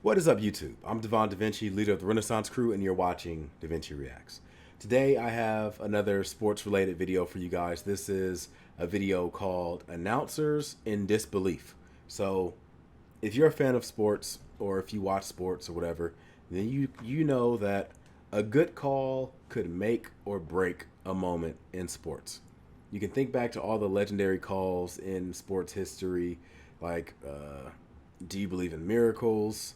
What is up, YouTube? I'm Devon DaVinci, leader of the Renaissance crew, and you're watching DaVinci Reacts. Today I have another sports-related video for you guys. This is a video called Announcers in Disbelief. So if you're a fan of sports, or if you watch sports or whatever, then you know that a good call could make or break a moment in sports. You can think back to all the legendary calls in sports history, like do you believe in miracles?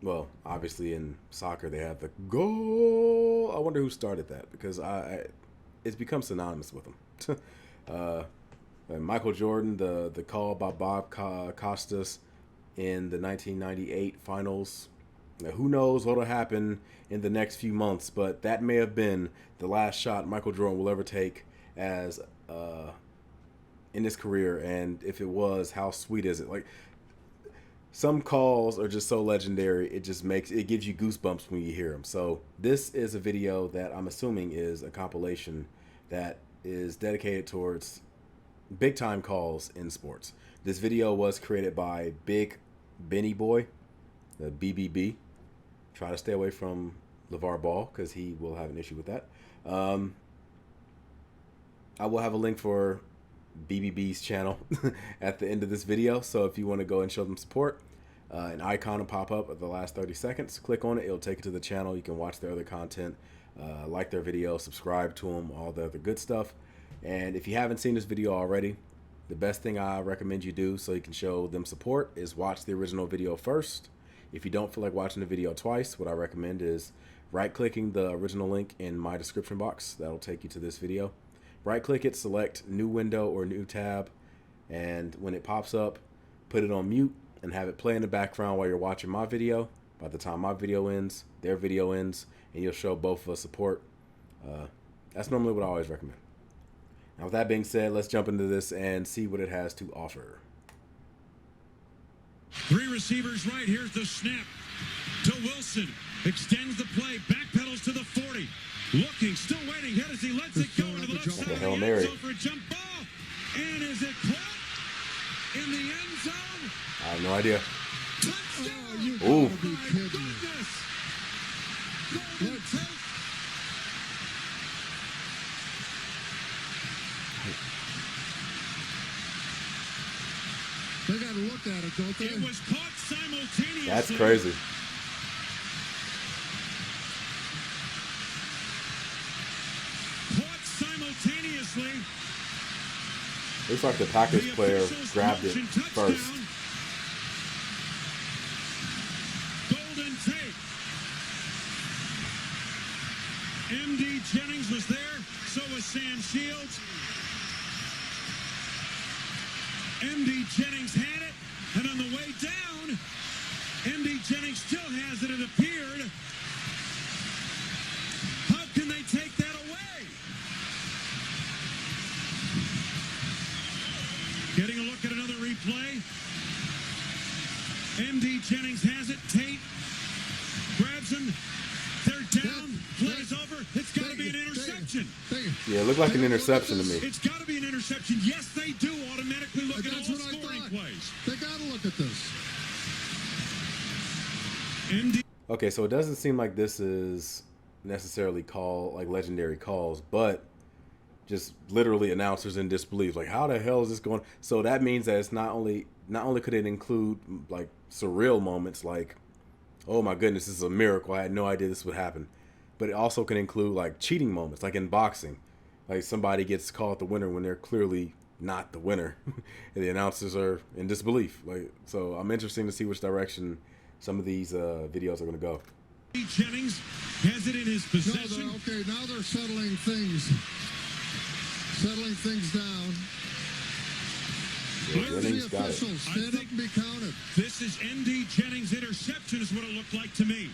Well, obviously in soccer they have the goal. I wonder who started that, because it's become synonymous with them. Michael Jordan, the call by Bob Costas in the 1998 finals. Now, who knows what'll happen in the next few months, but that may have been the last shot Michael Jordan will ever take as in his career. And if it was, how sweet is it? Like, some calls are just so legendary, it gives you goosebumps when you hear them. So this is a video that I'm assuming is a compilation that is dedicated towards big time calls in sports. This video was created by BigBennyBoy, the BBB. Try to stay away from LeVar Ball because he will have an issue with that. I will have a link for BBB's channel at the end of this video, so if you want to go and show them support, an icon will pop up at the last 30 seconds. Click on it, it'll take you to the channel. You can watch their other content, like their video, subscribe to them, all the other good stuff. And if you haven't seen this video already, the best thing I recommend you do so you can show them support is watch the original video first. If you don't feel like watching the video twice, what I recommend is right-clicking the original link in my description box. That'll take you to this video. Right-click it, select New Window or New Tab, and when it pops up, put it on mute and have it play in the background while you're watching my video. By the time my video ends, their video ends, and you'll show both of us support. That's normally what I always recommend. Now, with that being said, let's jump into this and see what it has to offer. Three receivers right. Here's the snap to Wilson. Extends the play. Backpedals to the 40. Looking, still waiting. Head as he lets it go into the left side of the end zone for a jump ball. And is it caught in the end zone? I have no idea. Touchdown! Oh, My goodness! Golden Tate. They got to look at it, don't they? It was caught simultaneously. that's crazy. Caught simultaneously. Looks like the Packers player grabbed it first. Golden Tate. M.D. Jennings was there. So was Sam Shields. M.D. Jennings had it, and on the way down, M.D. Jennings still has it, it appeared. How can they take that away? Getting a look at another replay. M.D. Jennings has it. Tate grabs him. They're down. Play's over. It's got to be an interception. Yeah, it looked like an interception to me. It's got to be an interception. Yes, they do automatically look at all scoring plays. They got to look at this. MD. Okay, so it doesn't seem like this is necessarily like legendary calls, but just literally announcers in disbelief. Like, how the hell is this going? So that means that it's not only could it include like surreal moments, like, oh my goodness, this is a miracle, I had no idea this would happen, but it also can include like cheating moments, like in boxing, like somebody gets called the winner when they're clearly not the winner, and the announcers are in disbelief. Like, so I'm interested to see which direction some of these videos are going to go. Jennings has it in his possession. No, okay, now they're settling things down. Yeah, Jennings got it. Stand up and be counted. This is M.D. Jennings' interception is what it looked like to me.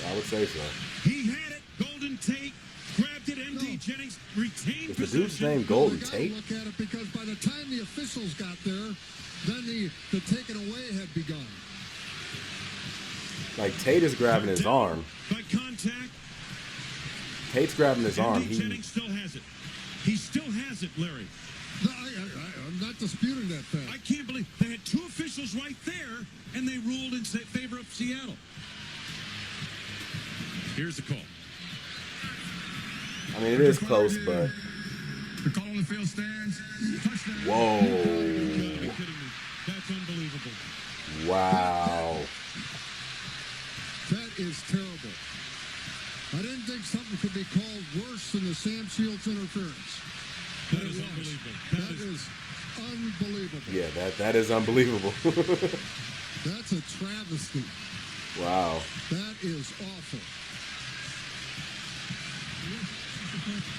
I would say so. He had it. Golden Tate grabbed it. M.D. Jennings retained Is the possession. dude's name Golden They Tate? got to look at it, because by the time the officials got there, then the taking away had begun. Like, Tate is grabbing his arm. By contact. Tate's grabbing his arm. M.D. Jennings still has it. He still has it, Larry. No, I'm not disputing that fact. I can't believe they had two officials and they ruled in favor of Seattle. Here's the call. I mean, it is close, but... The call on the field stands. Touchdown. Whoa. You gotta be kidding me. That's unbelievable. Wow. That is terrible. I didn't think something could be called worse than the Sam Shields interference. That is unbelievable. That is unbelievable. Yeah, that is unbelievable. That's a travesty. Wow. That is awful.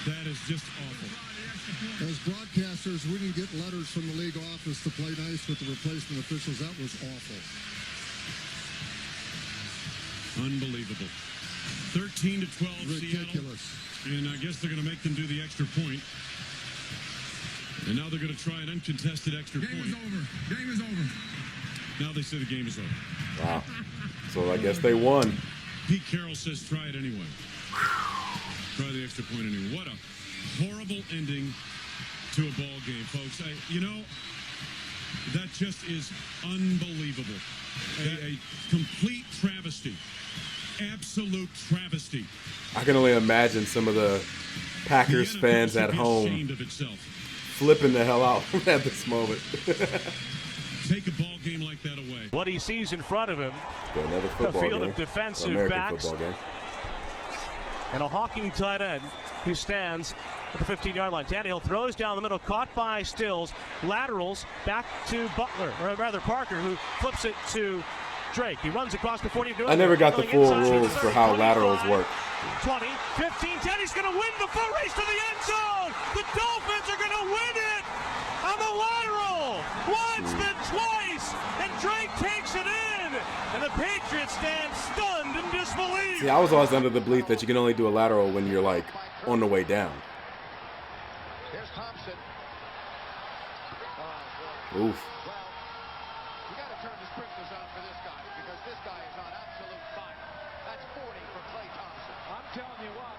That is just awful. As broadcasters, we didn't get letters from the league office to play nice with the replacement officials. That was awful. Unbelievable. 13-12 Ridiculous. Seattle. And I guess they're going to make them do the extra point. And now they're going to try an uncontested extra point. Game is over. Game is over. Now they say the game is over. Wow. So I guess they won. Pete Carroll says try it anyway. Try the extra point anyway. What a horrible ending to a ball game, folks. You know, that just is unbelievable. A complete travesty. Absolute travesty. I can only imagine some of the Packers fans at home flipping the hell out at this moment. Take a ball game like that away. What he sees in front of him, Another football a field game. of defensive American backs, football game. and a hawking tight end who stands at the 15-yard line. Tannehill throws down the middle, caught by Stills, laterals back to Butler, or rather Parker, who flips it to Drake. He runs across the 40. I never got the full rules for how laterals work. 20, 15, 10. He's going to win the full race to the end zone. The Dolphins are going to win it on the lateral. Once, then twice, and Drake takes it in. And the Patriots stand stunned in disbelief. See, I was always under the belief that you can only do a lateral when you're like on the way down. Here's Thompson. Oof. Well, you got to turn the sprinklers on for this guy because this guy is on absolute fire. That's 40 for Klay Thompson. I'm telling you what,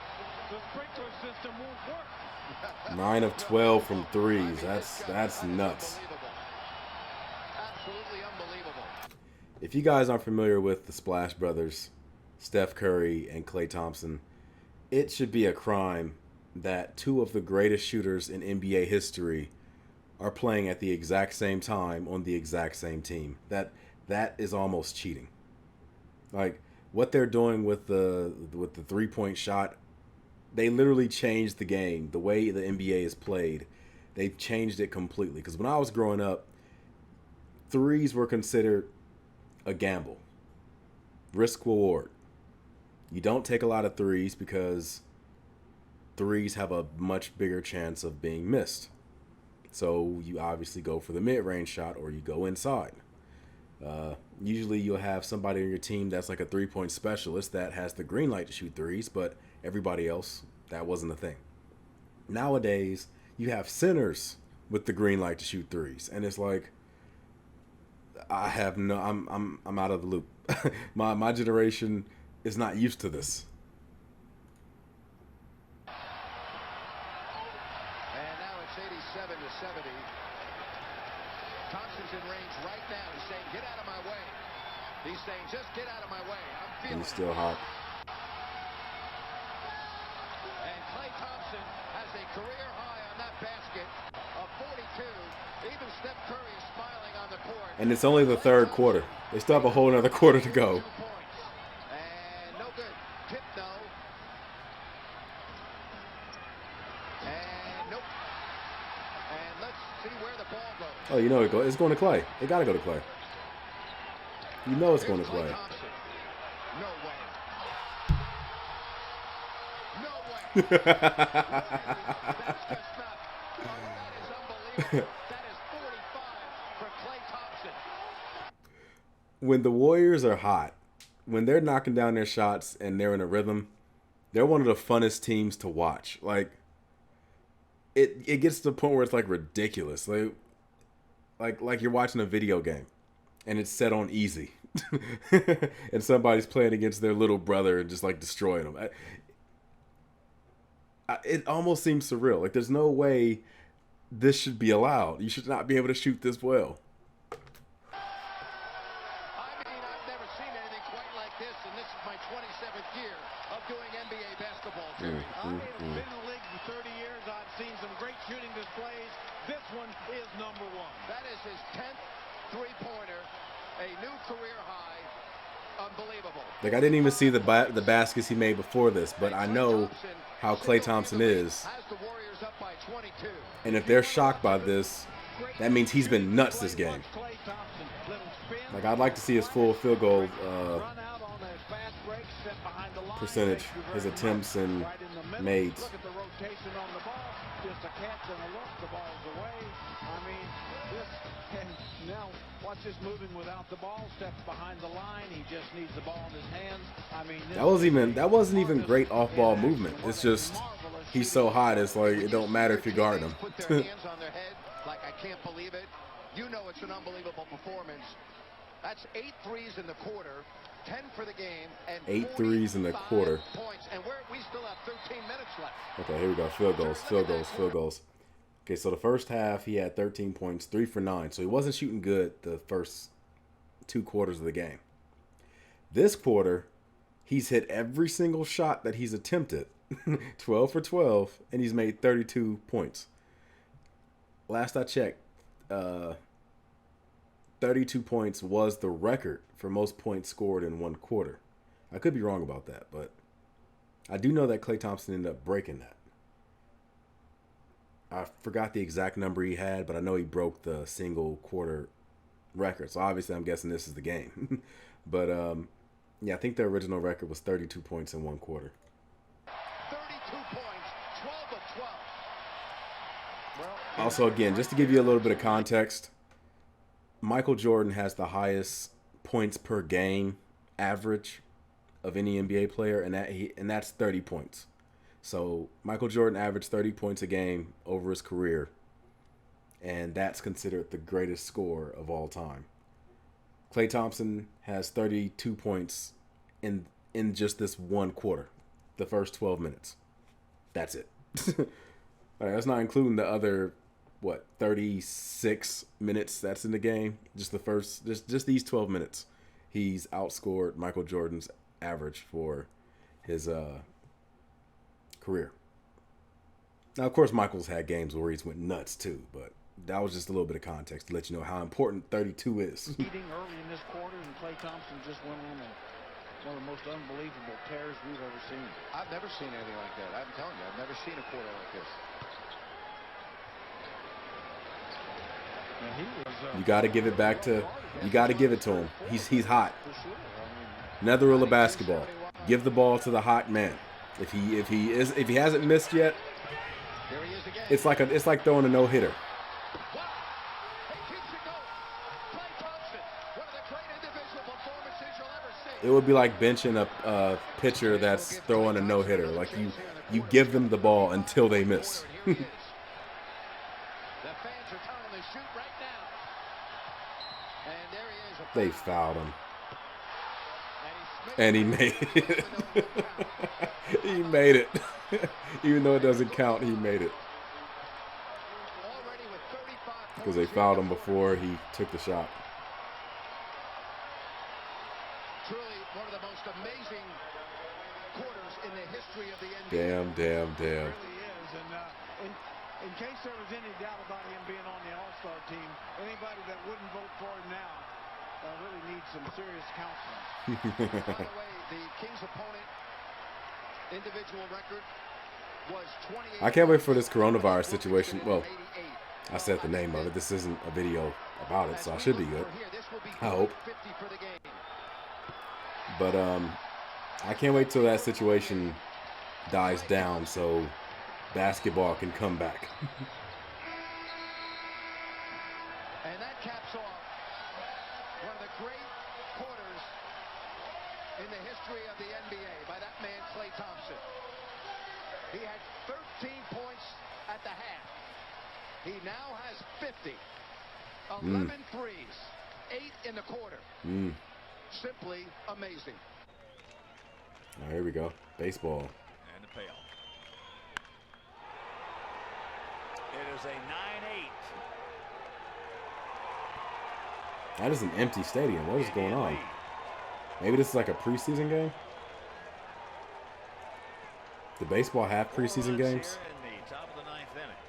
the sprinkler system won't work. 9 of 12 from threes. That's nuts. Absolutely unbelievable. If you guys aren't familiar with the Splash Brothers, Steph Curry and Klay Thompson, it should be a crime that two of the greatest shooters in NBA history are playing at the exact same time on the exact same team. That is almost cheating. Like what they're doing with the 3-point shot, they literally changed the game. The way the NBA is played, they've changed it completely. Because when I was growing up, threes were considered a gamble. Risk reward. You don't take a lot of threes because threes have a much bigger chance of being missed. So you obviously go for the mid-range shot or you go inside. Usually you'll have somebody on your team that's like a three-point specialist that has the green light to shoot threes, but everybody else, that wasn't a thing. Nowadays, you have centers with the green light to shoot threes, and it's like I'm out of the loop. my generation is not used to this. And now it's 87-70. Thompson's in range right now. He's saying, get out of my way. He's saying, just get out of my way. I'm feeling And he's still hot. And Klay Thompson has a career high on that basket of 42. Even Steph Curry is smiling on the court. And it's only the third quarter. They still have a whole another quarter to go. 2 points. And no good. Tip no. And nope. And let's see where the ball goes. Oh, you know it's going to Klay. It got to go to Klay. You know it's going to Klay. Thompson. No way. No way. That's just not. Oh, that is unbelievable. That is 45 for Klay Thompson. When the Warriors are hot, when they're knocking down their shots and they're in a rhythm, they're one of the funnest teams to watch. Like, it gets to the point where it's like ridiculous. Like you're watching a video game and it's set on easy. And somebody's playing against their little brother and just like destroying them. It almost seems surreal. Like there's no way this should be allowed. You should not be able to shoot this well. I 27th year of doing NBA basketball, Jerry. I've been in the league for 30 years. I've seen some great shooting displays. This one is number one. That is his 10th three-pointer, a new career high. Unbelievable. Like, I didn't even see the baskets he made before this, but I know how Klay Thompson is. Has the Warriors up by 22. And if they're shocked by this, that means he's been nuts this game. Like, I'd like to see his full field goal percentage, his attempts and mades. Look at the rotation on the ball. Just a catch and a look. The ball's away. I mean, this, and now watch this moving without the ball. Steps behind the line. He just needs the ball in his hands. I mean, that wasn't even great off-ball movement. It's just he's so hot. It's like it don't matter if you guard him. Put their hands on their head like I can't believe it. You know it's an unbelievable performance. That's 8 threes in the quarter. 10 for the game, and 8 threes in the quarter. Points, and we still have 13 minutes left. Okay, here we go. Field goals. Okay, so the first half he had 13 points, 3 for 9. So he wasn't shooting good the first 2 quarters of the game. This quarter, he's hit every single shot that he's attempted, 12 for 12, and he's made 32 points. Last I checked, 32 points was the record for most points scored in one quarter. I could be wrong about that, but I do know that Klay Thompson ended up breaking that. I forgot the exact number he had, but I know he broke the single quarter record. So obviously I'm guessing this is the game. But yeah, I think the original record was 32 points in one quarter. 32 points, 12 of 12. Also, again, just to give you a little bit of context, Michael Jordan has the highest points per game average of any NBA player, and that's 30 points. So Michael Jordan averaged 30 points a game over his career, and that's considered the greatest score of all time. Klay Thompson has 32 points in just this one quarter, the first 12 minutes. That's it. All right, that's not including the other 36 minutes that's in the game. Just the first, just these 12 minutes, he's outscored Michael Jordan's average for his career. Now, of course, Michael's had games where he's went nuts too, but that was just a little bit of context to let you know how important 32 is. Leading early in this quarter, and Klay Thompson just went on one of the most unbelievable tears we've ever seen. I've never seen anything like that. I'm telling you, I've never seen a quarter like this. You got to give it back to. You got to give it to him. He's hot. Another rule of basketball: give the ball to the hot man. If he hasn't missed yet, it's like throwing a no-hitter. It would be like benching a pitcher that's throwing a no-hitter. Like you give them the ball until they miss. They fouled him. And he made it. He made it. Even though it doesn't count, he made it. Because they fouled him before he took the shot. Truly one of the most amazing quarters in the history of the NBA. Damn. It really is. And in case there was any doubt about him being on the All-Star team, anybody that wouldn't vote for him now really needs some serious counseling. By the way, the Kings' opponent individual record was 28. I can't wait for this coronavirus situation. Well, I said the name of it. This isn't a video about it, so I should be good. I hope. But I can't wait till that situation dies down so basketball can come back. And that caps off one of the great quarters in the history of the NBA by that man, Klay Thompson. He had 13 points at the half. He now has 50. 11 threes. 8 in the quarter. Simply amazing. All right, here we go. Baseball. And the payoff. It is a 9-8. That is an empty stadium. What is going on? Maybe this is like a preseason game? Do baseball have preseason games? In the top of the 9th inning.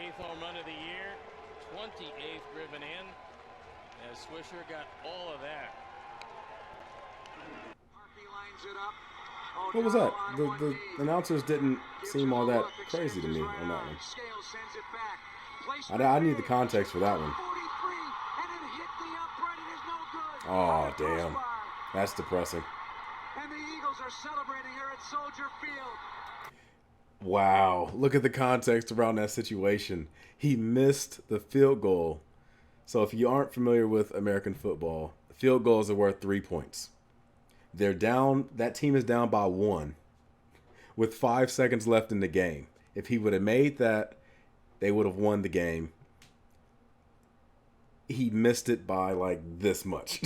8th home run of the year, 28th driven in, as Swisher got all of that. What was that? The announcers didn't seem all that crazy to me on that one. I need the context for that one. Oh, damn. That's depressing. And the Eagles are celebrating here at Soldier Field. Wow. Look at the context around that situation. He missed the field goal. So if you aren't familiar with American football, field goals are worth 3 points. They're down. That team is down by 1 with 5 seconds left in the game. If he would have made that, they would have won the game. He missed it by like this much.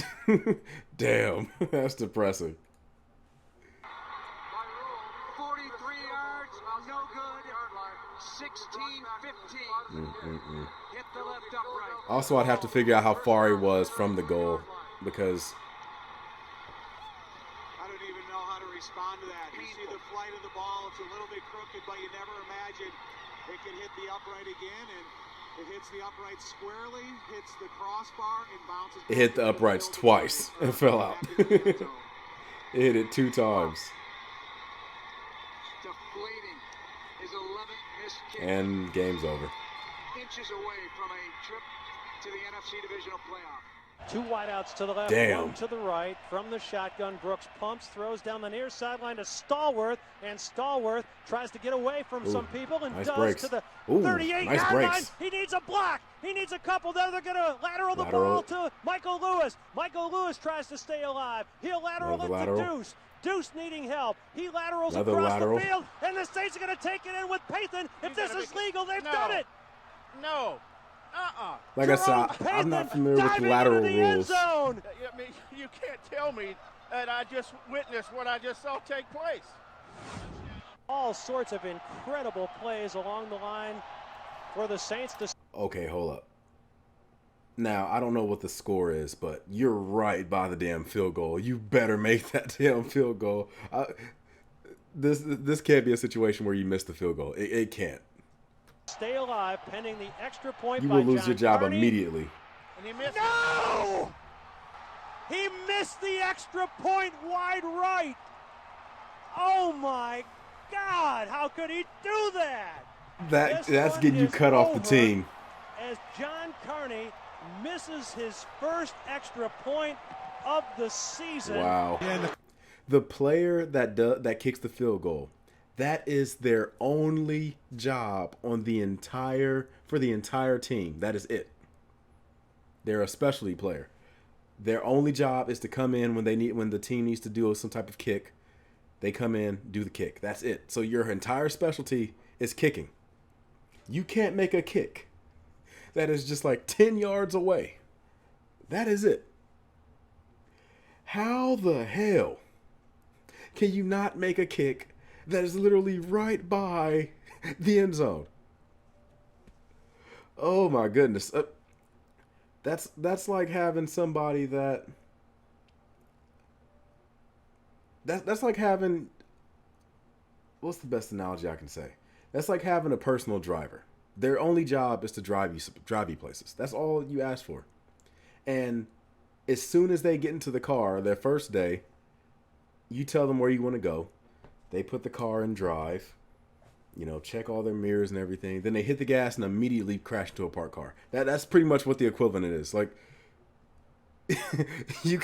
Damn, that's depressing. 43 yards, no good. 16-15. Hit the left upright. Also, I'd have to figure out how far he was from the goal because I don't even know how to respond to that. You see the flight of the ball, it's a little bit crooked, but you never imagine it can hit the upright again, and it hits the upright squarely, hits the crossbar, and bounces. it hit the uprights twice and fell out. It hit it 2 times. Deflating his 11th missed kick. And game's over. Inches away from a trip to the NFC Divisional Playoff. 2 wideouts to the left, Damn. 1 to the right. From the shotgun, Brooks pumps, throws down the near sideline to Stallworth, and Stallworth tries to get away from some people and nice does breaks. to the Ooh, 38-yard nice line. breaks. He needs a block. He needs a couple there. They're going to lateral the ball to Michael Lewis. Michael Lewis tries to stay alive. He'll lateral Another it lateral. to Deuce. Deuce needing help. He laterals Another across lateral. the field, and the Saints are going to take it in with Pathan. If this is legal, they've No. done it. No. Like I said, I'm not familiar with the lateral rules. I mean, you can't tell me that I just witnessed what I just saw take place. All sorts of incredible plays along the line for the Saints to. Okay, hold up. Now, I don't know what the score is, but you're right by the damn field goal. You better make that damn field goal. This can't be a situation where you miss the field goal. It can't. Stay alive pending the extra point. You by will lose John your job Carney. immediately. And he missed No! He missed the extra point wide right. Oh my God! How could he do that? That's This getting you one is cut off the over team. As John Carney misses his first extra point of the season. Wow. The player that kicks the field goal, that is their only job on for the entire team. That is it. They're a specialty player. Their only job is to come in when the team needs to do some type of kick. They come in, do the kick. That's it. So your entire specialty is kicking. You can't make a kick that is just like 10 yards away. That is it. How the hell can you not make a kick that is literally right by the end zone? Oh my goodness. That's like having somebody that's like having, what's the best analogy I can say? That's like having a personal driver. Their only job is to drive you places. That's all you ask for. And as soon as they get into the car, their first day, you tell them where you want to go. They put the car in drive, check all their mirrors and everything. Then they hit the gas and immediately crash into a parked car. That's pretty much what the equivalent is. Like, you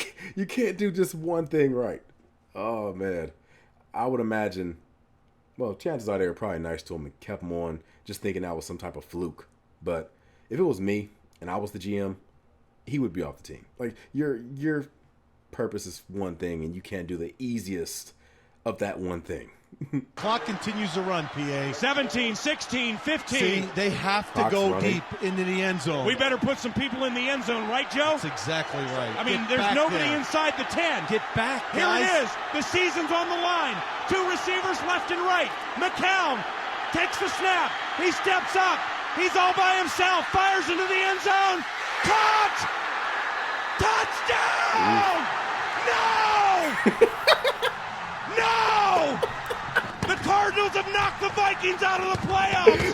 can't do just one thing right. Oh, man. I would imagine, well, chances are they were probably nice to him and kept him on just thinking that was some type of fluke. But if it was me and I was the GM, he would be off the team. Like, your purpose is one thing, and you can't do the easiest of that one thing. Clock continues to run, PA. 17, 16, 15. See, they have to Clock's go running. deep into the end zone. We better put some people in the end zone, right, Joe? That's exactly right. I mean, Get there's back nobody there. inside the 10. Get back, Here guys. it is. The season's on the line. 2 receivers left and right. McCown takes the snap. He steps up. He's all by himself. Fires into the end zone. Caught! Touchdown! No! No! The Cardinals have knocked the Vikings out of the playoffs.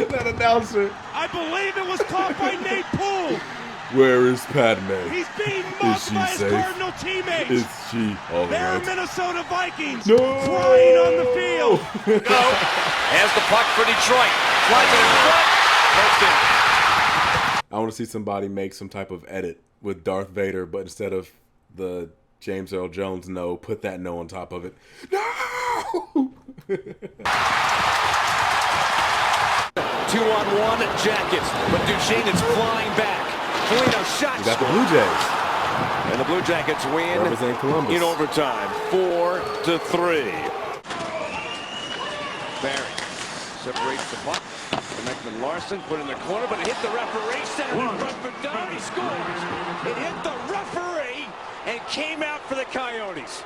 That announcer. I believe it was caught by Nate Poole. Where is Padme? He's being mocked by his Cardinal teammates. Is she all They're right? Minnesota Vikings No! crying on the field. Go. Has the puck for Detroit. Flies it in front. Poked in. I want to see somebody make some type of edit with Darth Vader, but instead of the James Earl Jones no, put that no on top of it. No! 2-on-1 Jackets, but Duchesne is flying back. Foligno shot. You got the Blue Jays. And the Blue Jackets win Represent Columbus. in overtime, 4-3. Barry separates the puck. Beckman Larson put in the corner, but it hit the referee. Center in front for Down. He scores. It hit the referee and came out for the Coyotes.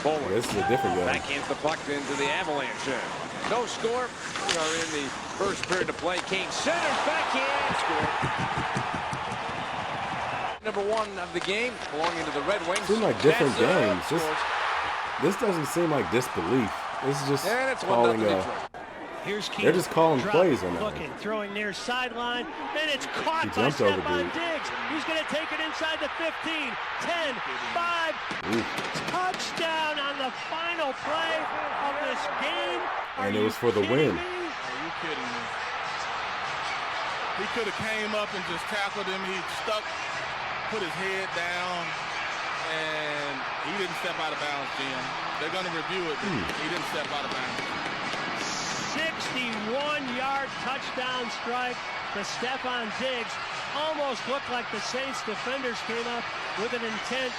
Forward. This is a different game. Backhands the puck into the Avalanche. No score. We are in the first period of play. King centers backhand. Score. Number 1 of the game, belonging to the Red Wings. Seem like different games. This doesn't seem like Disbelief. This is just calling Here's Keith. they're just calling plays on that. Looking, throwing near sideline, and it's caught He by jumped over Stephon dude. Diggs. He's going to take it inside the 15, 10, 5. Ooh. Touchdown on the final play of this game. And it was for the win. Are you kidding me? He could have came up and just tackled him. He stuck, put his head down, and he didn't step out of bounds, Jim. They're going to review it, but he didn't step out of bounds. 61-yard touchdown strike to Stephon Diggs. Almost looked like the Saints defenders came up with an intent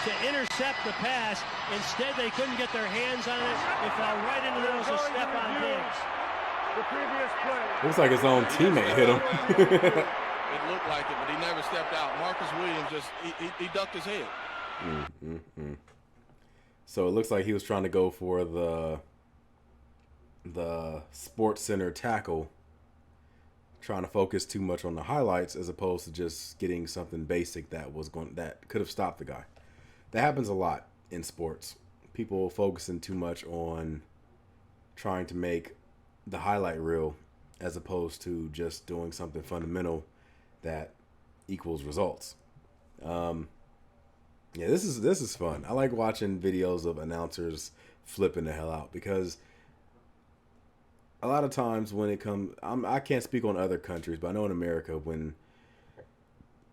to intercept the pass. Instead, they couldn't get their hands on it. It fell right into the nose of Stephon Diggs. The previous play. Looks like his own teammate hit him. It looked like it, but he never stepped out. Marcus Williams just, he ducked his head. So it looks like he was trying to go for the Sports Center tackle, trying to focus too much on the highlights as opposed to just getting something basic that could have stopped the guy. That happens a lot in sports. People focusing too much on trying to make the highlight reel as opposed to just doing something fundamental that equals results. Yeah, this is fun. I like watching videos of announcers flipping the hell out because a lot of times when it comes, I can't speak on other countries, but I know in America when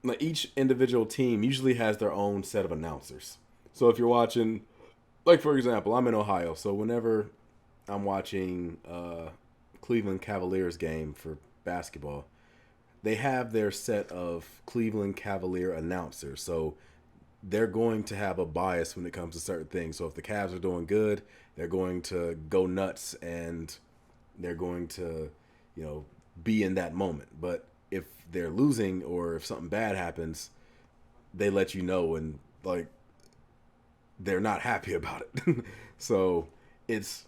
like each individual team usually has their own set of announcers. So if you're watching, like for example, I'm in Ohio, so whenever I'm watching Cleveland Cavaliers game for basketball, they have their set of Cleveland Cavalier announcers. So they're going to have a bias when it comes to certain things. So if the Cavs are doing good, they're going to go nuts and they're going to, be in that moment. But if they're losing or if something bad happens, they let you know and like they're not happy about it. So it's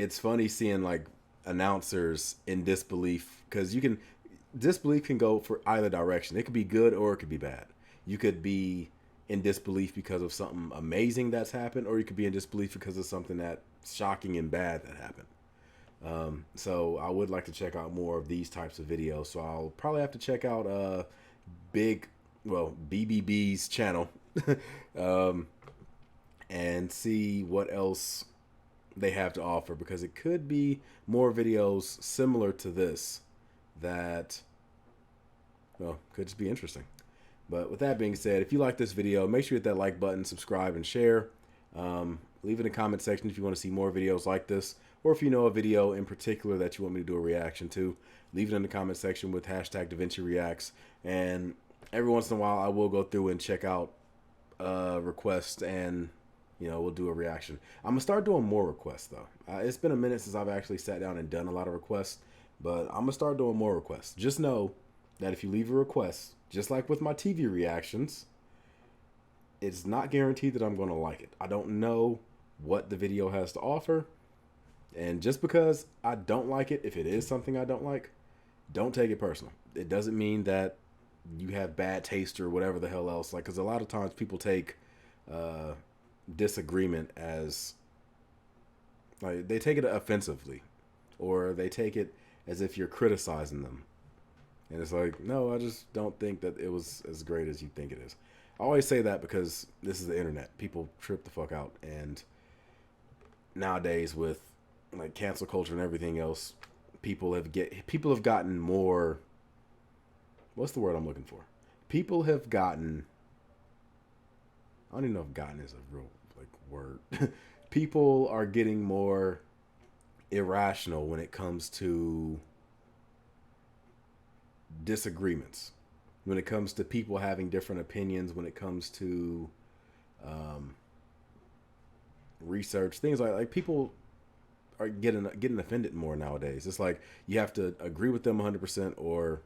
funny seeing like announcers in disbelief because disbelief can go for either direction. It could be good or it could be bad. You could be in disbelief because of something amazing that's happened, or you could be in disbelief because of something that's shocking and bad that happened. So I would like to check out more of these types of videos. So I'll probably have to check out BBB's channel and see what else they have to offer, because it could be more videos similar to this that could just be interesting. But with that being said, if you like this video, make sure you hit that like button, subscribe, and share. Leave it in the comment section if you want to see more videos like this, or if you know a video in particular that you want me to do a reaction to. Leave it in the comment section with hashtag DaVinci Reacts. And every once in a while, I will go through and check out requests, and we'll do a reaction. I'm gonna start doing more requests though. It's been a minute since I've actually sat down and done a lot of requests, but I'm gonna start doing more requests. Just know that if you leave a request, just like with my TV reactions, it's not guaranteed that I'm going to like it. I don't know what the video has to offer. And just because I don't like it, if it is something I don't like, don't take it personal. It doesn't mean that you have bad taste or whatever the hell else. Like, because a lot of times people take disagreement as like they take it offensively, or they take it as if you're criticizing them. And it's like, no, I just don't think that it was as great as you think it is. I always say that because this is the internet. People trip the fuck out. And nowadays with like cancel culture and everything else, people have gotten more, what's the word I'm looking for? People have gotten, I don't even know if gotten is a real like word. People are getting more irrational when it comes to disagreements, when it comes to people having different opinions, when it comes to research, things like people are getting offended more nowadays. It's like you have to agree with them 100% or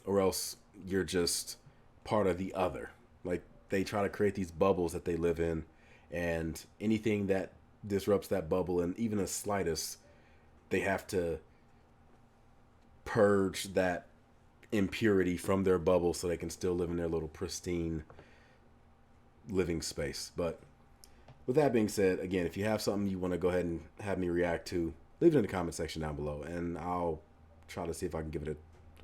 else you're just part of the other. Like they try to create these bubbles that they live in, and anything that disrupts that bubble, and even the slightest, they have to purge that impurity from their bubble so they can still live in their little pristine living space. But with that being said, again, if you have something you want to go ahead and have me react to, leave it in the comment section down below, and I'll try to see if I can give it a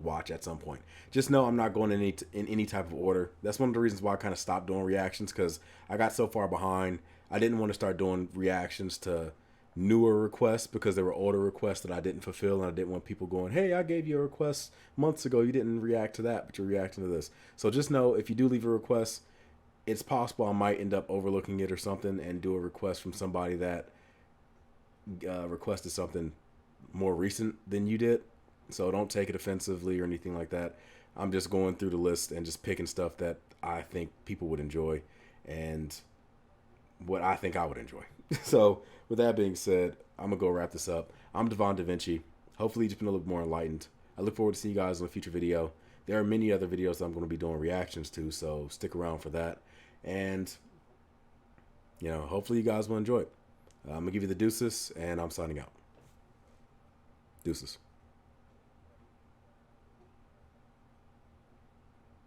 watch at some point. Just know I'm not going in any type of order. That's one of the reasons why I kind of stopped doing reactions, because I got so far behind. I didn't want to start doing reactions to newer requests because there were older requests that I didn't fulfill, and I didn't want people going, hey, I gave you a request months ago, you didn't react to that, but you're reacting to this. So just know, if you do leave a request, it's possible I might end up overlooking it or something and do a request from somebody that requested something more recent than you did. So don't take it offensively or anything like that. I'm just going through the list and just picking stuff that I think people would enjoy and what I think I would enjoy. So with that being said, I'm going to go wrap this up. I'm Devon DaVinci. Hopefully you've been a little more enlightened. I look forward to seeing you guys in a future video. There are many other videos that I'm going to be doing reactions to, so stick around for that. And, you know, hopefully you guys will enjoy it. I'm going to give you the deuces, and I'm signing out. Deuces.